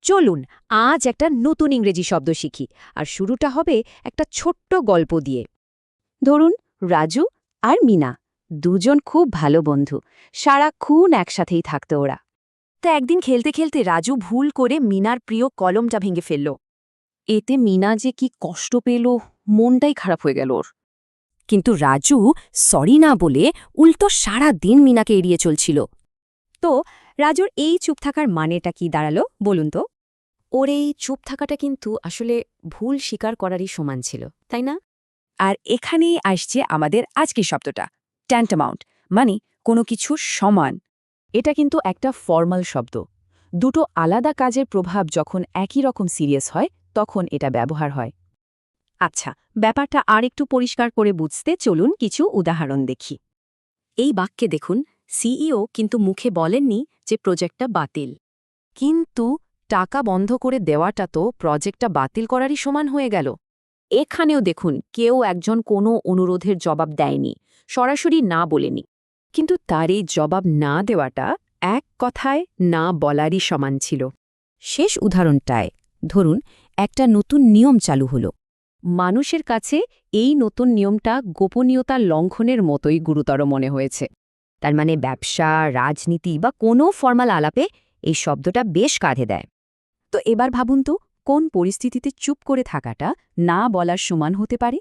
চলুন আজ একটা নতুন ইংরেজি শব্দ শিখি আর শুরুটা হবে একটা ছোট্ট গল্প দিয়ে। ধরুন রাজু আর মিনা দুজন খুব ভালো বন্ধু, সারাক্ষণ একসাথেই থাকতো ওরা। তা একদিন খেলতে খেলতে রাজু ভুল করে মিনার প্রিয় কলমটা ভেঙে ফেলল। এতে মিনা যে কি কষ্ট পেল, মনটাই খারাপ হয়ে গেল ওর। কিন্তু রাজু সরি না বলে উল্টো সারা দিন মিনাকে এড়িয়ে চলছিল। তো রাজুর এই চুপ থাকার মানেটা কি দাঁড়ালো বলুন তো? ওর এই চুপ থাকাটা কিন্তু আসলে ভুল স্বীকার করারই সমান ছিল, তাই না? আর এখানেই আসছে আমাদের আজকের শব্দটা, ট্যান্টামাউন্ট, মানে কোনো কিছু সমান। এটা কিন্তু একটা ফর্মাল শব্দ। দুটো আলাদা কাজের প্রভাব যখন একই রকম সিরিয়াস হয় তখন এটা ব্যবহার হয়। আচ্ছা, ব্যাপারটা আর একটু পরিষ্কার করে বুঝতে চলুন কিছু উদাহরণ দেখি। এই বাক্যে দেখুন, সিইও কিন্তু মুখে বলেননি যে প্রজেক্টটা বাতিল, কিন্তু টাকা বন্ধ করে দেওয়াটা তো প্রজেক্টটা বাতিল করারই সমান হয়ে গেল। এখানেও দেখুন কেউ একজন কোনো অনুরোধের জবাব দেয়নি, সরাসরি না বলেনি, কিন্তু তার এই জবাব না দেওয়াটা এক কথায় না বলারই সমান ছিল। শেষ উদাহরণটায় ধরুন একটা নতুন নিয়ম চালু হলো। মানুষের কাছে এই নতুন নিয়মটা গোপনীয়তা লঙ্ঘনের মতোই গুরুতর মনে হয়েছে। তার মানে ব্যবসা, রাজনীতি বা কোনো ফর্মাল আলাপে এই শব্দটা বেশ কাঁধে দেয়। তো এবার ভাবুন তো, কোন পরিস্থিতিতে চুপ করে থাকাটা না বলার সমান হতে পারে?